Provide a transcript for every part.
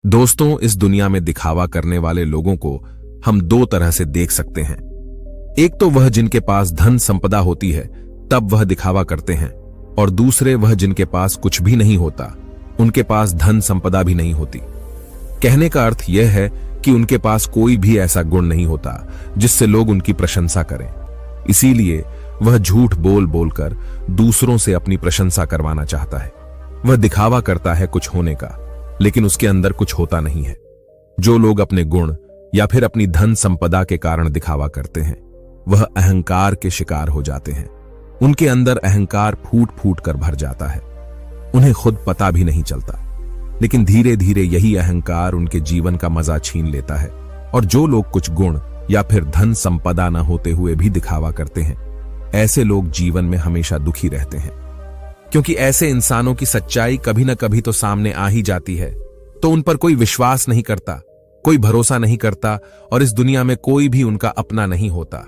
दोस्तों, इस दुनिया में दिखावा करने वाले लोगों को हम दो तरह से देख सकते हैं। एक तो वह जिनके पास धन संपदा होती है तब वह दिखावा करते हैं, और दूसरे वह जिनके पास कुछ भी नहीं होता, उनके पास धन संपदा भी नहीं होती। कहने का अर्थ यह है कि उनके पास कोई भी ऐसा गुण नहीं होता जिससे लोग उनकी प्रशंसा करें। इसीलिए वह झूठ बोल बोलकर दूसरों से अपनी प्रशंसा करवाना चाहता है। वह दिखावा करता है कुछ होने का, लेकिन उसके अंदर कुछ होता नहीं है। जो लोग अपने गुण या फिर अपनी धन संपदा के कारण दिखावा करते हैं, वह अहंकार के शिकार हो जाते हैं। उनके अंदर अहंकार फूट फूट कर भर जाता है। उन्हें खुद पता भी नहीं चलता, लेकिन धीरे धीरे यही अहंकार उनके जीवन का मजा छीन लेता है। और जो लोग कुछ गुण या फिर धन संपदा न होते हुए भी दिखावा करते हैं, ऐसे लोग जीवन में हमेशा दुखी रहते हैं, क्योंकि ऐसे इंसानों की सच्चाई कभी न कभी तो सामने आ ही जाती है, तो उन पर कोई विश्वास नहीं करता, कोई भरोसा नहीं करता, और इस दुनिया में कोई भी उनका अपना नहीं होता।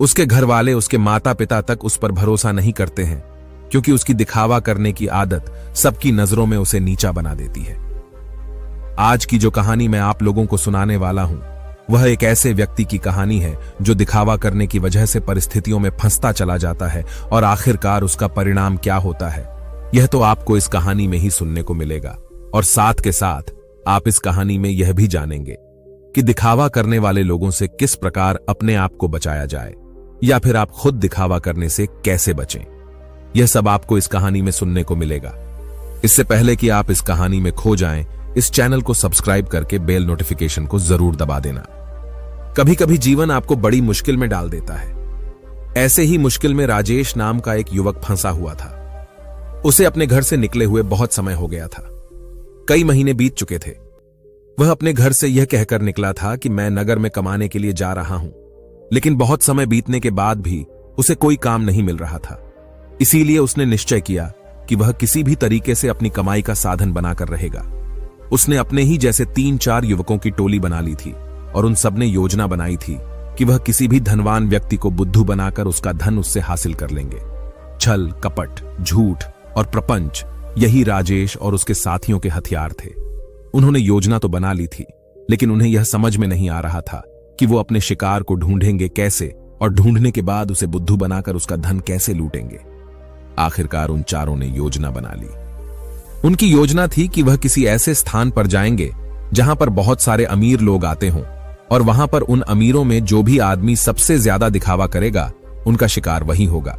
उसके घर वाले, उसके माता पिता तक उस पर भरोसा नहीं करते हैं, क्योंकि उसकी दिखावा करने की आदत सबकी नजरों में उसे नीचा बना देती है। आज की जो कहानी मैं आप लोगों को सुनाने वाला हूं, वह एक ऐसे व्यक्ति की कहानी है जो दिखावा करने की वजह से परिस्थितियों में फंसता चला जाता है, और आखिरकार उसका परिणाम क्या होता है, यह तो आपको इस कहानी में ही सुनने को मिलेगा। और साथ के साथ आप इस कहानी में यह भी जानेंगे कि दिखावा करने वाले लोगों से किस प्रकार अपने आप को बचाया जाए, या फिर आप खुद दिखावा करने से कैसे बचें। यह सब आपको इस कहानी में सुनने को मिलेगा। इससे पहले कि आप इस कहानी में खो जाएं, इस चैनल को सब्सक्राइब करके बेल नोटिफिकेशन को जरूर दबा देना। कभी कभी जीवन आपको बड़ी मुश्किल में डाल देता है। ऐसे ही मुश्किल में राजेश नाम का एक युवक फंसा हुआ था। उसे अपने घर से निकले हुए बहुत समय हो गया था। कई महीने बीत चुके थे। वह अपने घर से यह कहकर निकला था कि मैं नगर में कमाने के लिए जा रहा हूं, लेकिन बहुत समय बीतने के बाद भी उसे कोई काम नहीं मिल रहा था। इसीलिए उसने निश्चय किया कि वह किसी भी तरीके से अपनी कमाई का साधन बनाकर रहेगा। उसने अपने ही जैसे 3-4 युवकों की टोली बना ली थी, और उन सब ने योजना बनाई थी कि वह किसी भी धनवान व्यक्ति को बुद्धू बनाकर उसका धन उससे हासिल कर लेंगे। छल, कपट, झूठ और प्रपंच, यही राजेश और उसके साथियों के हथियार थे। उन्होंने योजना तो बना ली थी, लेकिन उन्हें यह समझ में नहीं आ रहा था कि वो अपने शिकार को ढूंढेंगे कैसे, और ढूंढने के बाद उसे बुद्धू बनाकर उसका धन कैसे लूटेंगे। आखिरकार उन चारों ने योजना बना ली। उनकी योजना थी कि वह किसी ऐसे स्थान पर जाएंगे जहां पर बहुत सारे अमीर लोग आते हों, और वहां पर उन अमीरों में जो भी आदमी सबसे ज्यादा दिखावा करेगा, उनका शिकार वही होगा।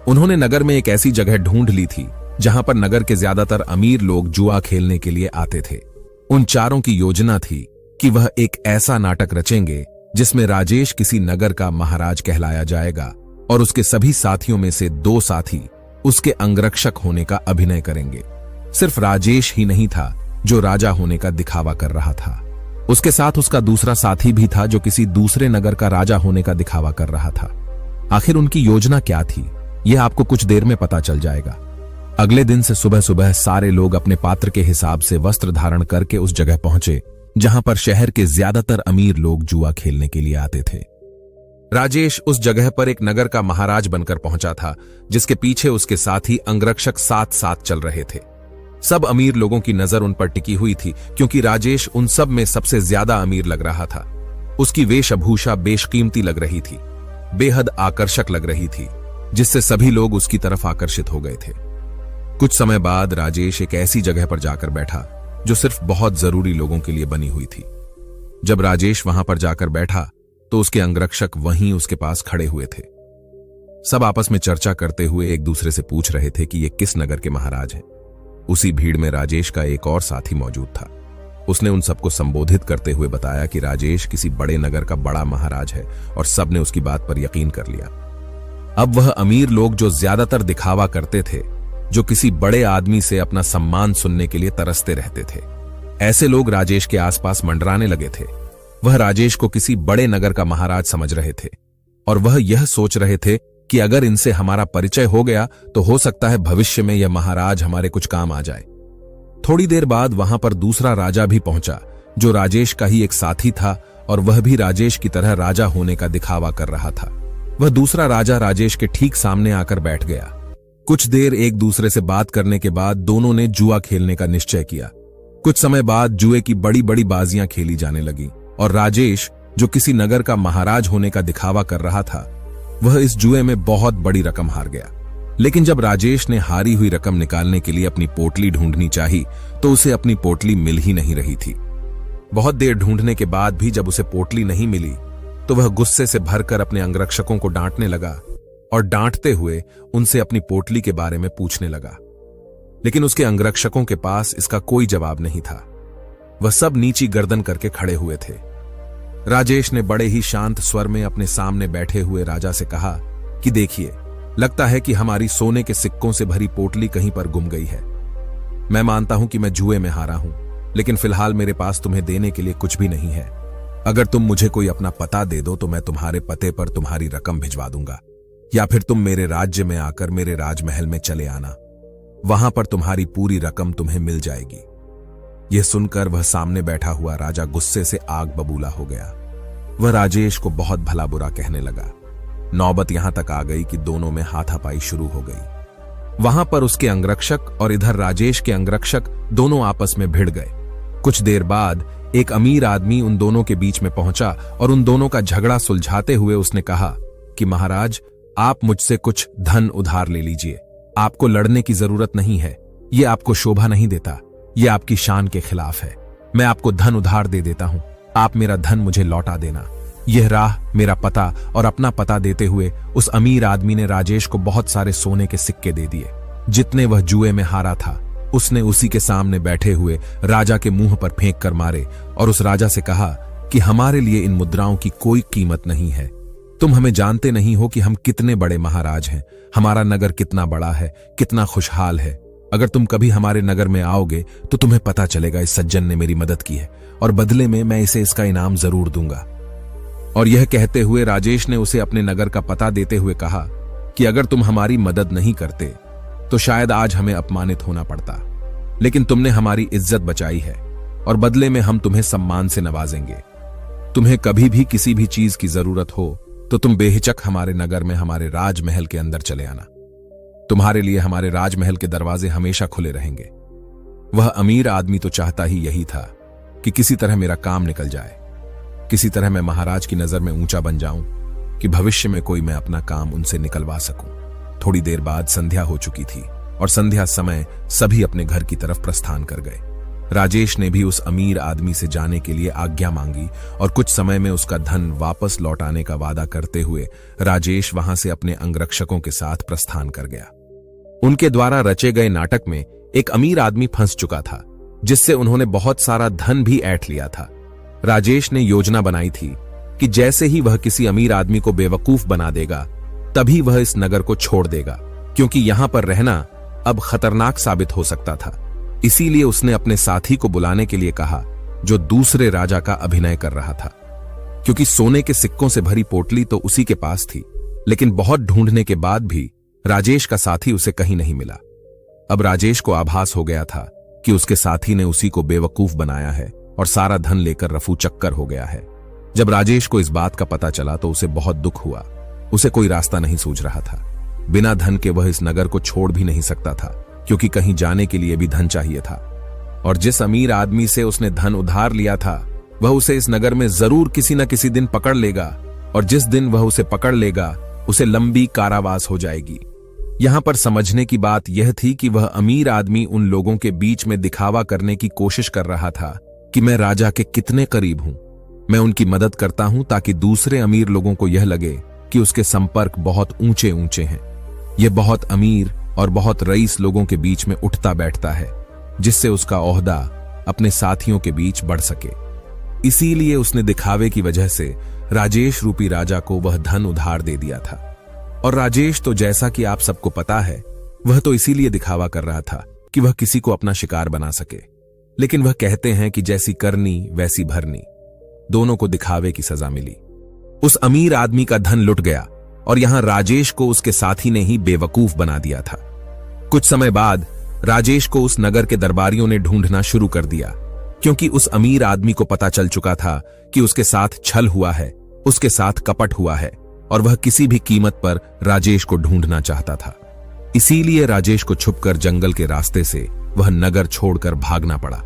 उन्होंने नगर में एक ऐसी जगह ढूंढ ली थी जहां पर नगर के ज्यादातर अमीर लोग जुआ खेलने के लिए आते थे। उन चारों की योजना थी कि वह एक ऐसा नाटक रचेंगे जिसमें राजेश किसी नगर का महाराज कहलाया जाएगा, और उसके सभी साथियों में से 2 साथी उसके अंगरक्षक होने का अभिनय करेंगे। सिर्फ राजेश ही नहीं था जो राजा होने का दिखावा कर रहा था, उसके साथ उसका दूसरा साथी भी था जो किसी दूसरे नगर का राजा होने का दिखावा कर रहा था। आखिर उनकी योजना क्या थी, यह आपको कुछ देर में पता चल जाएगा। अगले दिन से सुबह सुबह सारे लोग अपने पात्र के हिसाब से वस्त्र धारण करके उस जगह पहुंचे जहां पर शहर के ज्यादातर अमीर लोग जुआ खेलने के लिए आते थे। राजेश उस जगह पर एक नगर का महाराज बनकर पहुंचा था, जिसके पीछे उसके साथी अंगरक्षक साथ साथ चल रहे थे। सब अमीर लोगों की नजर उन पर टिकी हुई थी, क्योंकि राजेश उन सब में सबसे ज्यादा अमीर लग रहा था। उसकी वेशभूषा बेशकीमती लग रही थी, बेहद आकर्षक लग रही थी, जिससे सभी लोग उसकी तरफ आकर्षित हो गए थे। कुछ समय बाद राजेश एक ऐसी जगह पर जाकर बैठा जो सिर्फ बहुत जरूरी लोगों के लिए बनी हुई थी। जब राजेश वहां पर जाकर बैठा तो उसके अंगरक्षक वहीं उसके पास खड़े हुए थे। सब आपस में चर्चा करते हुए एक दूसरे से पूछ रहे थे कि ये किस नगर के महाराज हैं। उसी भीड़ में राजेश का एक और साथी मौजूद था। उसने उन सबको संबोधित करते हुए बताया कि राजेश किसी बड़े नगर का बड़ा महाराज है, और सबने उसकी बात पर यकीन कर लिया। अब वह अमीर लोग जो ज्यादातर दिखावा करते थे, जो किसी बड़े आदमी से अपना सम्मान सुनने के लिए तरसते रहते थे, ऐसे लोग राजेश के आसपास मंडराने लगे थे। वह राजेश को किसी बड़े नगर का महाराज समझ रहे थे, और वह यह सोच रहे थे कि अगर इनसे हमारा परिचय हो गया तो हो सकता है भविष्य में यह महाराज हमारे कुछ काम आ जाए। थोड़ी देर बाद वहां पर दूसरा राजा भी पहुंचा, जो राजेश का ही एक साथी था, और वह भी राजेश की तरह राजा होने का दिखावा कर रहा था। वह दूसरा राजा राजेश के ठीक सामने आकर बैठ गया। कुछ देर एक दूसरे से बात करने के बाद दोनों ने जुआ खेलने का निश्चय किया। कुछ समय बाद जुए की बड़ी बड़ी बाजियां खेली जाने लगी और राजेश, जो किसी नगर का महाराज होने का दिखावा कर रहा था, वह इस जुए में बहुत बड़ी रकम हार गया। लेकिन जब राजेश ने हारी हुई रकम निकालने के लिए अपनी पोटली ढूंढनी चाही तो उसे अपनी पोटली मिल ही नहीं रही थी। बहुत देर ढूंढने के बाद भी जब उसे पोटली नहीं मिली तो वह गुस्से से भरकर अपने अंगरक्षकों को डांटने लगा और डांटते हुए उनसे अपनी पोटली के बारे में पूछने लगा। लेकिन उसके अंगरक्षकों के पास इसका कोई जवाब नहीं था। वह सब नीची गर्दन करके खड़े हुए थे। राजेश ने बड़े ही शांत स्वर में अपने सामने बैठे हुए राजा से कहा कि देखिए, लगता है कि हमारी सोने के सिक्कों से भरी पोटली कहीं पर गुम गई है। मैं मानता हूं कि मैं जुए में हारा हूं, लेकिन फिलहाल मेरे पास तुम्हें देने के लिए कुछ भी नहीं है। अगर तुम मुझे कोई अपना पता दे दो तो मैं तुम्हारे पते पर तुम्हारी रकम भिजवा दूंगा, या फिर तुम मेरे राज्य में आकर मेरे राजमहल में चले आना। वहां पर तुम्हारी पूरी रकम तुम्हें मिल जाएगी। यह सुनकर वह सामने बैठा हुआ राजा गुस्से से आग बबूला हो गया। वह राजेश को बहुत भला बुरा कहने लगा। नौबत यहां तक आ गई कि दोनों में हाथापाई शुरू हो गई। वहां पर उसके अंगरक्षक और इधर राजेश के अंगरक्षक दोनों आपस में भिड़ गए। कुछ देर बाद एक अमीर आदमी उन दोनों के बीच में पहुंचा और उन दोनों का झगड़ा सुलझाते हुए उसने कहा कि महाराज, आप मुझसे कुछ धन उधार ले लीजिए। आपको लड़ने की जरूरत नहीं है। ये आपको शोभा नहीं देता। ये आपकी शान के खिलाफ है। मैं आपको धन उधार दे देता हूं। आप मेरा धन मुझे लौटा देना। यह राह, मेरा पता और अपना पता देते हुए उस अमीर आदमी ने राजेश को बहुत सारे सोने के सिक्के दे दिए। जितने वह जुए में हारा था उसने उसी के सामने बैठे हुए राजा के मुंह पर फेंक कर मारे और उस राजा से कहा कि हमारे लिए इन मुद्राओं की कोई कीमत नहीं है। तुम हमें जानते नहीं हो कि हम कितने बड़े महाराज हैं। हमारा नगर कितना बड़ा है, कितना खुशहाल है। अगर तुम कभी हमारे नगर में आओगे तो तुम्हें पता चलेगा इस सज्जन ने मेरी मदद की है और बदले में मैं इसे इसका इनाम जरूर दूंगा। और यह कहते हुए राजेश ने उसे अपने नगर का पता देते हुए कहा कि अगर तुम हमारी मदद नहीं करते तो शायद आज हमें अपमानित होना पड़ता, लेकिन तुमने हमारी इज्जत बचाई है और बदले में हम तुम्हें सम्मान से नवाजेंगे। तुम्हें कभी भी किसी भी चीज की जरूरत हो तो तुम बेहिचक हमारे नगर में हमारे राजमहल के अंदर चले आना। तुम्हारे लिए हमारे राजमहल के दरवाजे हमेशा खुले रहेंगे। वह अमीर आदमी तो चाहता ही यही था कि किसी तरह मेरा काम निकल जाए, किसी तरह मैं महाराज की नजर में ऊंचा बन जाऊं कि भविष्य में कोई मैं अपना काम उनसे निकलवा सकूं। थोड़ी देर बाद संध्या हो चुकी थी और संध्या समय सभी अपने घर की तरफ प्रस्थान कर गए। राजेश ने भी उस अमीर आदमी से जाने के लिए आज्ञा मांगी और कुछ समय में उसका धन वापस लौटाने का वादा करते हुए राजेश वहां से अपने अंगरक्षकों के साथ प्रस्थान कर गया। उनके द्वारा रचे गए नाटक में एक अमीर आदमी फंस चुका था, जिससे उन्होंने बहुत सारा धन भी ऐंठ लिया था। राजेश ने योजना बनाई थी कि जैसे ही वह किसी अमीर आदमी को बेवकूफ बना देगा तभी वह इस नगर को छोड़ देगा, क्योंकि यहां पर रहना अब खतरनाक साबित हो सकता था। इसीलिए उसने अपने साथी को बुलाने के लिए कहा जो दूसरे राजा का अभिनय कर रहा था, क्योंकि सोने के सिक्कों से भरी पोटली तो उसी के पास थी। लेकिन बहुत ढूंढने के बाद भी राजेश का साथी उसे कहीं नहीं मिला। अब राजेश को आभास हो गया था कि उसके साथी ने उसी को बेवकूफ बनाया है और सारा धन लेकर रफू चक्कर हो गया है। जब राजेश को इस बात का पता चला तो उसे बहुत दुख हुआ। उसे कोई रास्ता नहीं सूझ रहा था। बिना धन के वह इस नगर को छोड़ भी नहीं सकता था, क्योंकि कहीं जाने के लिए भी धन चाहिए था। और जिस अमीर आदमी से उसने धन उधार लिया था वह उसे इस नगर में जरूर किसी न किसी दिन पकड़ लेगा, और जिस दिन वह उसे पकड़ लेगा उसे लंबी कारावास हो जाएगी। यहां पर समझने की बात यह थी कि वह अमीर आदमी उन लोगों के बीच में दिखावा करने की कोशिश कर रहा था कि मैं राजा के कितने करीब हूं, मैं उनकी मदद करता हूं, ताकि दूसरे अमीर लोगों को यह लगे कि उसके संपर्क बहुत ऊंचे ऊंचे हैं। यह बहुत अमीर और बहुत रईस लोगों के बीच में उठता बैठता है, जिससे उसका ओहदा अपने साथियों के बीच बढ़ सके। इसीलिए उसने दिखावे की वजह से राजेश रूपी राजा को वह धन उधार दे दिया था। और राजेश तो जैसा कि आप सबको पता है, वह तो इसीलिए दिखावा कर रहा था कि वह किसी को अपना शिकार बना सके। लेकिन वह कहते हैं कि जैसी करनी वैसी भरनी, दोनों को दिखावे की सजा मिली। उस अमीर आदमी का धन लुट गया और यहां राजेश को उसके साथी ने ही बेवकूफ बना दिया था। कुछ समय बाद राजेश को उस नगर के दरबारियों ने ढूंढना शुरू कर दिया, क्योंकि उस अमीर आदमी को पता चल चुका था कि उसके साथ छल हुआ है, उसके साथ कपट हुआ है, और वह किसी भी कीमत पर राजेश को ढूंढना चाहता था। इसीलिए राजेश को छुपकर जंगल के रास्ते से वह नगर छोड़कर भागना पड़ा।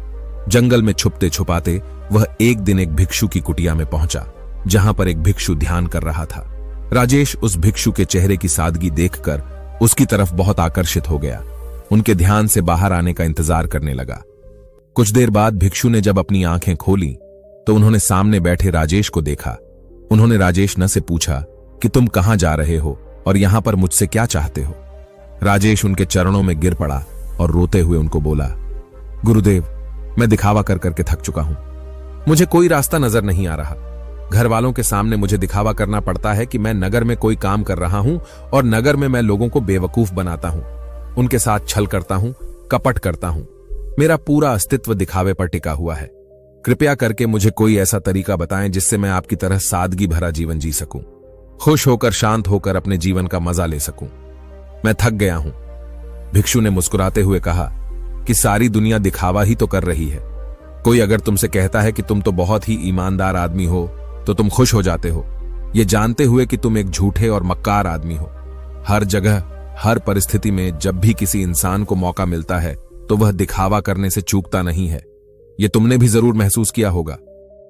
जंगल में छुपते छुपाते वह एक दिन एक भिक्षु की कुटिया में पहुंचा, जहां पर एक भिक्षु ध्यान कर रहा था। राजेश उस भिक्षु के चेहरे की सादगी देखकर उसकी तरफ बहुत आकर्षित हो गया। उनके ध्यान से बाहर आने का इंतजार करने लगा। कुछ देर बाद भिक्षु ने जब अपनी आंखें खोली तो उन्होंने सामने बैठे राजेश को देखा। उन्होंने राजेश न से पूछा कि तुम कहां जा रहे हो और यहां पर मुझसे क्या चाहते हो। राजेश उनके चरणों में गिर पड़ा और रोते हुए उनको बोला, गुरुदेव, मैं दिखावा कर करके थक चुका हूं। मुझे कोई रास्ता नजर नहीं आ रहा। घर वालों के सामने मुझे दिखावा करना पड़ता है कि मैं नगर में कोई काम कर रहा हूं और नगर में मैं लोगों को बेवकूफ बनाता हूं, उनके साथ छल करता हूं, कपट करता हूं। मेरा पूरा अस्तित्व दिखावे पर टिका हुआ है। कृपया करके मुझे कोई ऐसा तरीका बताएं जिससे मैं आपकी तरह सादगी भरा जीवन जी सकूं, खुश होकर शांत होकर अपने जीवन का मजा ले सकूं। मैं थक गया हूं। भिक्षु ने मुस्कुराते हुए कहा कि सारी दुनिया दिखावा ही तो कर रही है। कोई अगर तुमसे कहता है कि तुम तो बहुत ही ईमानदार आदमी हो तो तुम खुश हो जाते हो, ये जानते हुए कि तुम एक झूठे और मक्कार आदमी हो। हर जगह, हर परिस्थिति में जब भी किसी इंसान को मौका मिलता है तो वह दिखावा करने से चूकता नहीं है। यह तुमने भी जरूर महसूस किया होगा।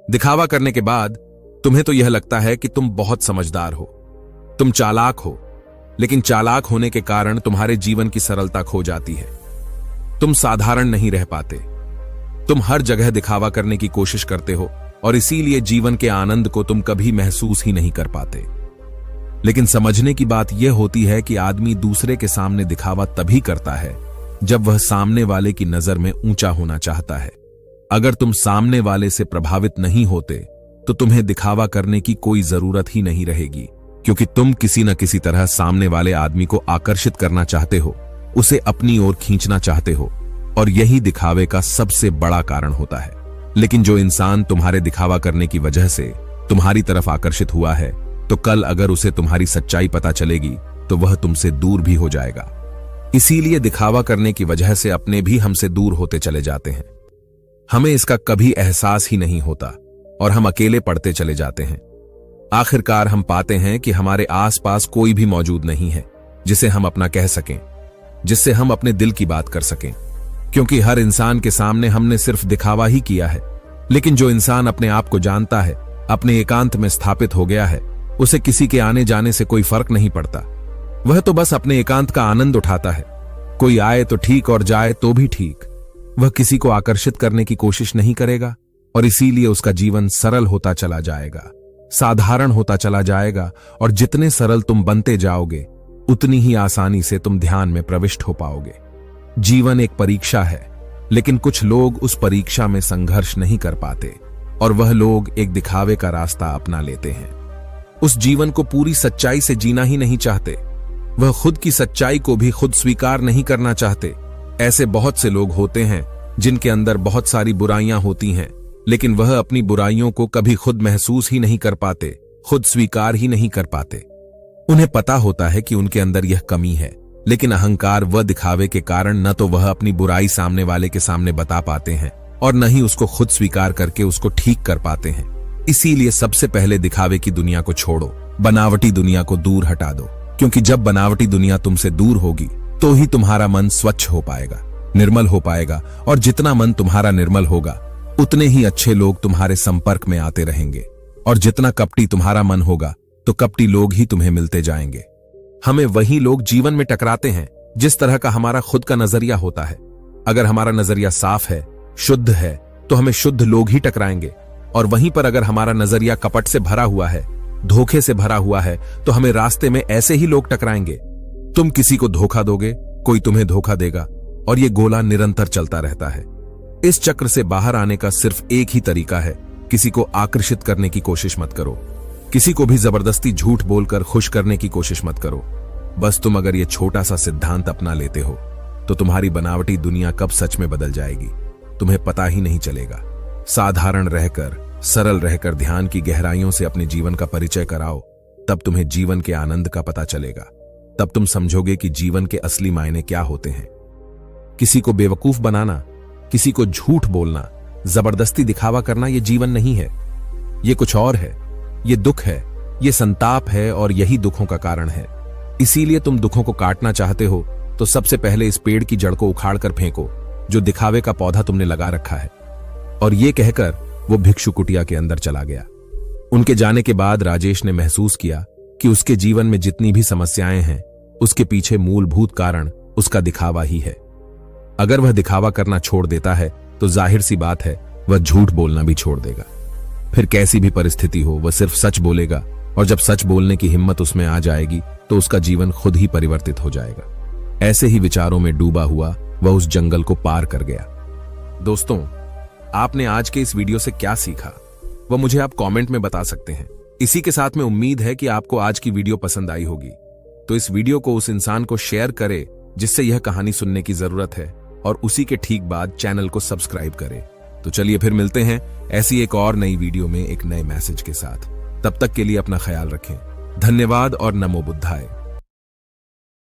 दिखावा करने के बाद तुम्हें तो यह लगता है कि तुम बहुत समझदार हो, तुम चालाक हो, लेकिन चालाक होने के कारण तुम्हारे जीवन की सरलता खो जाती है। तुम साधारण नहीं रह पाते। तुम हर जगह दिखावा करने की कोशिश करते हो और इसीलिए जीवन के आनंद को तुम कभी महसूस ही नहीं कर पाते। लेकिन समझने की बात यह होती है कि आदमी दूसरे के सामने दिखावा तभी करता है जब वह सामने वाले की नजर में ऊंचा होना चाहता है। अगर तुम सामने वाले से प्रभावित नहीं होते तो तुम्हें दिखावा करने की कोई जरूरत ही नहीं रहेगी, क्योंकि तुम किसी न किसी तरह सामने वाले आदमी को आकर्षित करना चाहते हो, उसे अपनी ओर खींचना चाहते हो, और यही दिखावे का सबसे बड़ा कारण होता है। लेकिन जो इंसान तुम्हारे दिखावा करने की वजह से तुम्हारी तरफ आकर्षित हुआ है, तो कल अगर उसे तुम्हारी सच्चाई पता चलेगी तो वह तुमसे दूर भी हो जाएगा। इसीलिए दिखावा करने की वजह से अपने भी हमसे दूर होते चले जाते हैं। हमें इसका कभी एहसास ही नहीं होता और हम अकेले पड़ते चले जाते हैं। आखिरकार हम पाते हैं कि हमारे आसपास कोई भी मौजूद नहीं है जिसे हम अपना कह सकें, जिससे हम अपने दिल की बात कर सकें, क्योंकि हर इंसान के सामने हमने सिर्फ दिखावा ही किया है। लेकिन जो इंसान अपने आप को जानता है, अपने एकांत में स्थापित हो गया है, उसे किसी के आने जाने से कोई फर्क नहीं पड़ता। वह तो बस अपने एकांत का आनंद उठाता है। कोई आए तो ठीक और जाए तो भी ठीक। वह किसी को आकर्षित करने की कोशिश नहीं करेगा और इसीलिए उसका जीवन सरल होता चला जाएगा, साधारण होता चला जाएगा, और जितने सरल तुम बनते जाओगे उतनी ही आसानी से तुम ध्यान में प्रविष्ट हो पाओगे। जीवन एक परीक्षा है, लेकिन कुछ लोग उस परीक्षा में संघर्ष नहीं कर पाते और वह लोग एक दिखावे का रास्ता अपना लेते हैं। उस जीवन को पूरी सच्चाई से जीना ही नहीं चाहते। वह खुद की सच्चाई को भी खुद स्वीकार नहीं करना चाहते। ऐसे बहुत से लोग होते हैं जिनके अंदर बहुत सारी बुराइयां होती हैं, लेकिन वह अपनी बुराइयों को कभी खुद महसूस ही नहीं कर पाते, खुद स्वीकार ही नहीं कर पाते। उन्हें पता होता है कि उनके अंदर यह कमी है, लेकिन अहंकार व दिखावे के कारण न तो वह अपनी बुराई सामने वाले के सामने बता पाते हैं और न ही उसको खुद स्वीकार करके उसको ठीक कर पाते हैं। इसीलिए सबसे पहले दिखावे की दुनिया को छोड़ो, बनावटी दुनिया को दूर हटा दो, क्योंकि जब बनावटी दुनिया तुमसे दूर होगी तो ही तुम्हारा मन स्वच्छ हो पाएगा, निर्मल हो पाएगा, और जितना मन तुम्हारा निर्मल होगा उतने ही अच्छे लोग तुम्हारे संपर्क में आते रहेंगे, और जितना कपटी तुम्हारा मन होगा तो कपटी लोग ही तुम्हें मिलते जाएंगे। हमें वही लोग जीवन में टकराते हैं जिस तरह का हमारा खुद का नजरिया होता है। अगर हमारा नजरिया साफ है, शुद्ध है, तो हमें शुद्ध लोग ही टकराएंगे, और वहीं पर अगर हमारा नजरिया कपट से भरा हुआ है, धोखे से भरा हुआ है, तो हमें रास्ते में ऐसे ही लोग टकराएंगे। तुम किसी को धोखा दोगे, कोई तुम्हें धोखा देगा, और ये गोला निरंतर चलता रहता है। इस चक्र से बाहर आने का सिर्फ एक ही तरीका है, किसी को आकर्षित करने की कोशिश मत करो। किसी को भी जबरदस्ती झूठ बोलकर खुश करने की कोशिश मत करो। बस तुम अगर ये छोटा सा सिद्धांत अपना लेते हो तो तुम्हारी बनावटी दुनिया कब सच में बदल जाएगी तुम्हें पता ही नहीं चलेगा। साधारण रहकर, सरल रहकर ध्यान की गहराइयों से अपने जीवन का परिचय कराओ, तब तुम्हें जीवन के आनंद का पता चलेगा। तब तुम समझोगे कि जीवन के असली मायने क्या होते हैं। किसी को बेवकूफ बनाना, किसी को झूठ बोलना, जबरदस्ती दिखावा करना ये जीवन नहीं है। ये कुछ और है। ये दुख है, ये संताप है, और यही दुखों का कारण है। इसीलिए तुम दुखों को काटना चाहते हो तो सबसे पहले इस पेड़ की जड़ को उखाड़ कर फेंको जो दिखावे का पौधा तुमने लगा रखा है। और ये कहकर वो भिक्षु कुटिया के अंदर चला गया। उनके जाने के बाद राजेश ने महसूस किया कि उसके जीवन में जितनी भी समस्याएं हैं उसके पीछे मूलभूत कारण उसका दिखावा ही है। अगर वह दिखावा करना छोड़ देता है तो जाहिर सी बात है वह झूठ बोलना भी छोड़ देगा। फिर कैसी भी परिस्थिति हो वह सिर्फ सच बोलेगा, और जब सच बोलने की हिम्मत उसमें आ जाएगी तो उसका जीवन खुद ही परिवर्तित हो जाएगा। ऐसे ही विचारों में डूबा हुआ वह उस जंगल को पार कर गया। दोस्तों, आपने आज के इस वीडियो से क्या सीखा वह मुझे आप कमेंट में बता सकते हैं। इसी के साथ में उम्मीद है कि आपको आज की वीडियो पसंद आई होगी, तो इस वीडियो को उस इंसान को शेयर करें जिससे यह कहानी सुनने की जरूरत है, और उसी के ठीक बाद चैनल को सब्सक्राइब करें। तो चलिए फिर मिलते हैं ऐसी एक और नई वीडियो में एक नए मैसेज के साथ। तब तक के लिए अपना ख्याल रखें। धन्यवाद और नमो बुद्धाय।